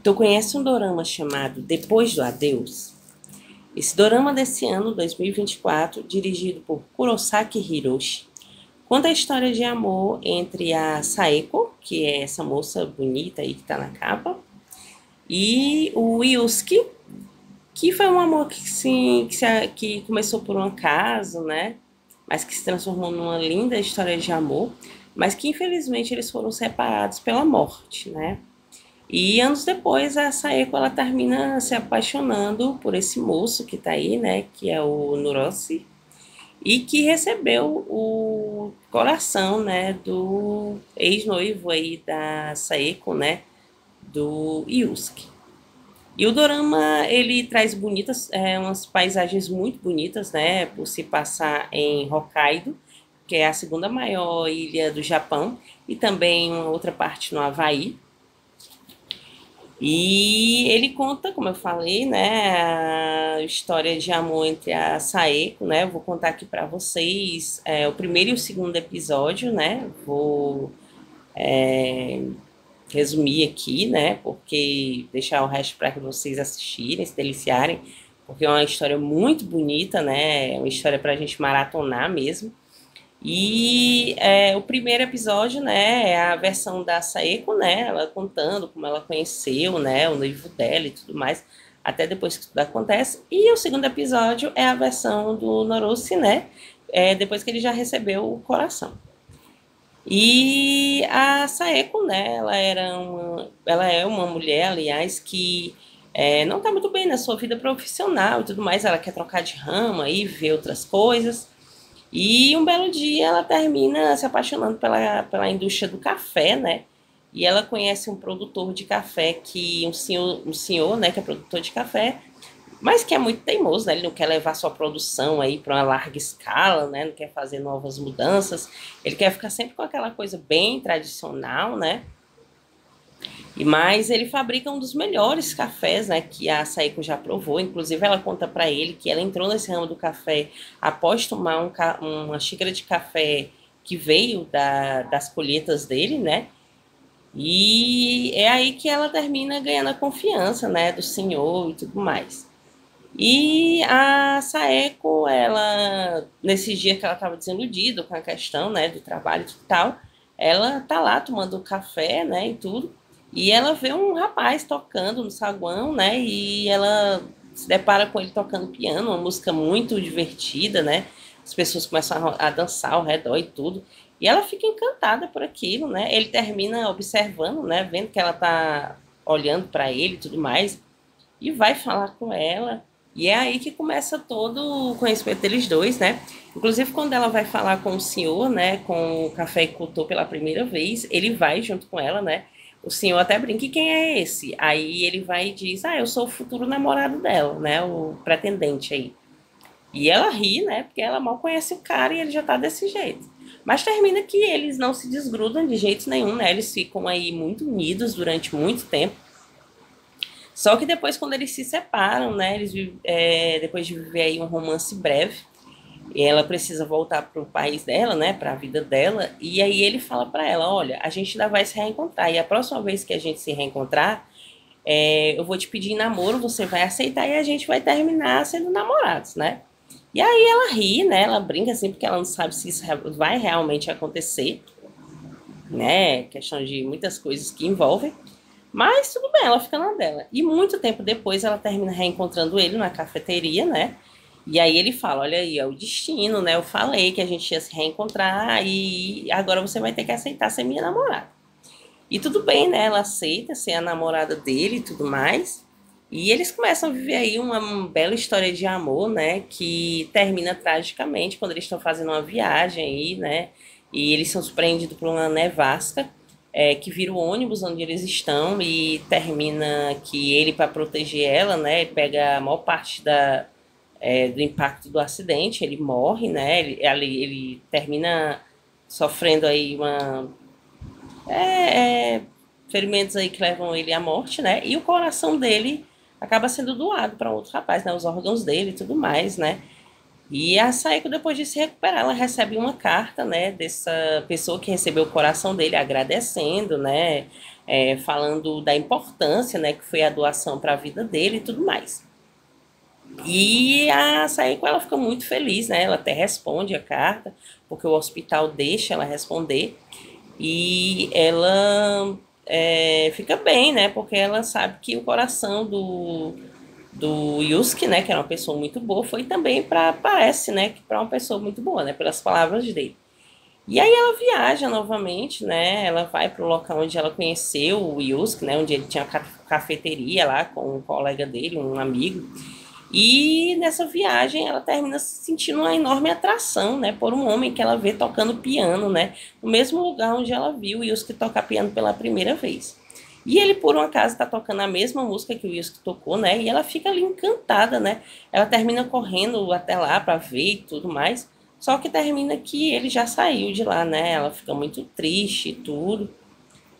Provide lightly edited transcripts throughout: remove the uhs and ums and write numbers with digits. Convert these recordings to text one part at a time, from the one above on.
Tu conhece um dorama chamado Depois do Adeus? Esse dorama desse ano, 2024, dirigido por Kurosaki Hiroshi, conta a história de amor entre a Saeko, que é essa moça bonita aí que tá na capa, e o Yusuke, que foi um amor que começou por um acaso, né? Mas que se transformou numa linda história de amor, mas que infelizmente eles foram separados pela morte, né? E anos depois a Saeko ela termina se apaixonando por esse moço que tá aí, né, que é o Nuroshi, e que recebeu o coração, né, do ex-noivo aí da Saeko, né, do Yusuke. E o dorama ele traz bonitas, umas paisagens muito bonitas, né, por se passar em Hokkaido, que é a segunda maior ilha do Japão, e também uma outra parte no Havaí. E ele conta, como eu falei, né, a história de amor entre a Saeko, né? Eu vou contar aqui para vocês o primeiro e o segundo episódio, né? Vou resumir aqui, né? Porque deixar o resto para que vocês assistirem, se deliciarem, porque é uma história muito bonita, né? É uma história para a gente maratonar mesmo. E o primeiro episódio, né, é a versão da Saeko, né, ela contando como ela conheceu, né, o noivo dela e tudo mais, até depois que tudo acontece. E o segundo episódio é a versão do Noroshi, né, depois que ele já recebeu o coração. E a Saeko, né, ela é uma mulher, aliás, que não está muito bem na sua vida profissional e tudo mais, ela quer trocar de rama e ver outras coisas. E um belo dia ela termina se apaixonando pela indústria do café, né? E ela conhece um produtor de café, um senhor, né, que é produtor de café, mas que é muito teimoso, né? Ele não quer levar sua produção aí para uma larga escala, né? Não quer fazer novas mudanças. Ele quer ficar sempre com aquela coisa bem tradicional, né? Mas ele fabrica um dos melhores cafés, né, que a Saeko já provou. Inclusive, ela conta para ele que ela entrou nesse ramo do café após tomar uma xícara de café que veio das colheitas dele, né? E é aí que ela termina ganhando a confiança, né, do senhor e tudo mais. E a Saeko, ela, nesse dia que ela estava desiludida com a questão, né, do trabalho e tal, ela tá lá tomando café, né, e tudo, e ela vê um rapaz tocando no saguão, né, e ela se depara com ele tocando piano, uma música muito divertida, né, as pessoas começam a dançar ao redor e tudo, e ela fica encantada por aquilo, né, ele termina observando, né, vendo que ela tá olhando para ele e tudo mais, e vai falar com ela. E é aí que começa todo o conhecimento deles dois, né? Inclusive, quando ela vai falar com o senhor, né, com o cafeicultor pela primeira vez, ele vai junto com ela, né? O senhor até brinca, e quem é esse? Aí ele vai e diz, eu sou o futuro namorado dela, né? O pretendente aí. E ela ri, né? Porque ela mal conhece o cara e ele já tá desse jeito. Mas termina que eles não se desgrudam de jeito nenhum, né? Eles ficam aí muito unidos durante muito tempo. Só que depois, quando eles se separam, né, depois de viver aí um romance breve, ela precisa voltar para o país dela, né, para a vida dela, e aí ele fala para ela, olha, a gente ainda vai se reencontrar, e a próxima vez que a gente se reencontrar, eu vou te pedir em namoro, você vai aceitar e a gente vai terminar sendo namorados, né? E aí ela ri, né, ela brinca assim, porque ela não sabe se isso vai realmente acontecer, né, questão de muitas coisas que envolvem, mas tudo bem, ela fica na dela. E muito tempo depois ela termina reencontrando ele na cafeteria, né? E aí ele fala, olha aí, é o destino, né? Eu falei que a gente ia se reencontrar e agora você vai ter que aceitar ser minha namorada. E tudo bem, né? Ela aceita ser a namorada dele e tudo mais. E eles começam a viver aí uma bela história de amor, né? Que termina tragicamente quando eles estão fazendo uma viagem aí, né? E eles são surpreendidos por uma nevasca que vira o ônibus onde eles estão e termina que ele, para proteger ela, né, pega a maior parte do impacto do acidente, ele morre, né, ele termina sofrendo aí ferimentos aí que levam ele à morte, né, e o coração dele acaba sendo doado para outro rapaz, né, os órgãos dele e tudo mais, né. E a Saeko, depois de se recuperar, ela recebe uma carta, né, dessa pessoa que recebeu o coração dele, agradecendo, né, falando da importância, né, que foi a doação para a vida dele e tudo mais. E a Saeko, ela fica muito feliz, né? Ela até responde a carta, porque o hospital deixa ela responder. E ela fica bem, né? Porque ela sabe que o coração do Yusuke, né? Que era uma pessoa muito boa, foi também parece, né? Que para uma pessoa muito boa, né? Pelas palavras dele. E aí ela viaja novamente, né? Ela vai para o local onde ela conheceu o Yusuke, né? Onde ele tinha cafeteria lá com um colega dele, um amigo. E nessa viagem ela termina sentindo uma enorme atração, né, por um homem que ela vê tocando piano, né, no mesmo lugar onde ela viu o Yusuke tocar piano pela primeira vez. E ele, por um acaso, está tocando a mesma música que o Yusuke tocou, né, e ela fica ali encantada, né, ela termina correndo até lá para ver e tudo mais, só que termina que ele já saiu de lá, né, ela fica muito triste e tudo,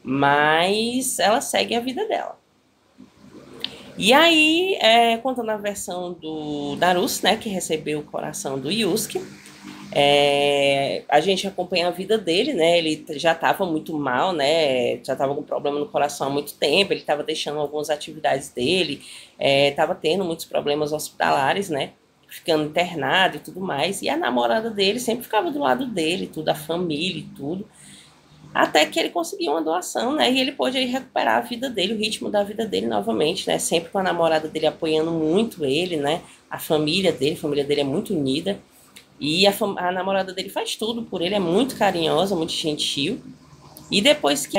mas ela segue a vida dela. E aí, contando a versão do Naruto, né, que recebeu o coração do Yusuke, a gente acompanha a vida dele, né, ele já estava muito mal, né, já estava com problema no coração há muito tempo, ele estava deixando algumas atividades dele, estava tendo muitos problemas hospitalares, né, ficando internado e tudo mais, e a namorada dele sempre ficava do lado dele, tudo, a família e tudo, até que ele conseguiu uma doação, né? E ele pôde aí recuperar a vida dele, o ritmo da vida dele novamente, né? Sempre com a namorada dele apoiando muito ele, né? A família dele é muito unida. E a namorada dele faz tudo por ele, é muito carinhosa, muito gentil. E depois que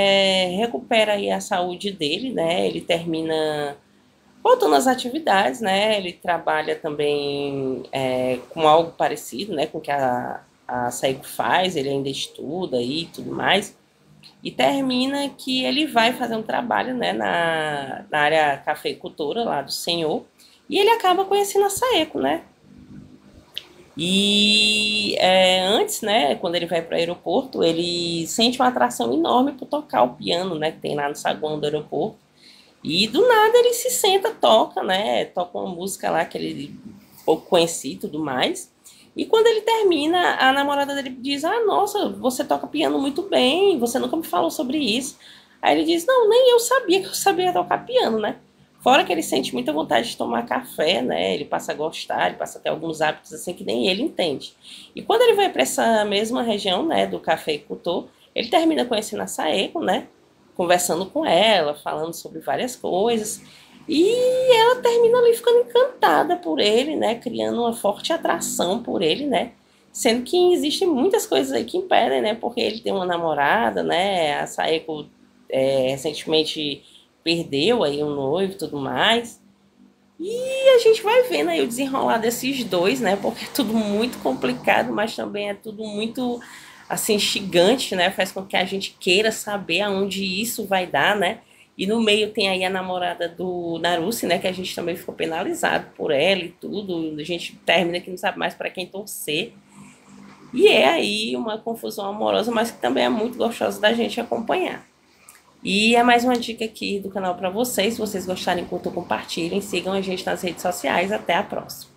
recupera aí a saúde dele, né? Ele termina voltando às atividades, né? Ele trabalha também com algo parecido, né? Com o que a Saiko faz, ele ainda estuda e tudo mais. E termina que ele vai fazer um trabalho, né, na área cafeicultora lá do senhor. E ele acaba conhecendo a Saeko, né? E antes, né, quando ele vai para o aeroporto, ele sente uma atração enorme por tocar o piano, né, que tem lá no saguão do aeroporto. E do nada ele se senta, toca, né, toca uma música lá que ele pouco conhecia e tudo mais. E quando ele termina, a namorada dele diz: Ah, nossa, você toca piano muito bem, você nunca me falou sobre isso. Aí ele diz: Não, nem eu sabia que eu sabia tocar piano, né? Fora que ele sente muita vontade de tomar café, né? Ele passa a gostar, ele passa a ter alguns hábitos assim que nem ele entende. E quando ele vai para essa mesma região, né, do cafeicultor, ele termina conhecendo a Saeko, né? Conversando com ela, falando sobre várias coisas. E ela termina ali ficando encantada por ele, né? Criando uma forte atração por ele, né? Sendo que existem muitas coisas aí que impedem, né? Porque ele tem uma namorada, né? A Saeko recentemente perdeu aí um noivo e tudo mais. E a gente vai vendo aí o desenrolar desses dois, né? Porque é tudo muito complicado, mas também é tudo muito, assim, instigante, né? Faz com que a gente queira saber aonde isso vai dar, né? E no meio tem aí a namorada do Naruto, né? Que a gente também ficou penalizado por ela e tudo. A gente termina que não sabe mais para quem torcer. E é aí uma confusão amorosa, mas que também é muito gostosa da gente acompanhar. E é mais uma dica aqui do canal para vocês. Se vocês gostarem, curtam, compartilhem. Sigam a gente nas redes sociais. Até a próxima.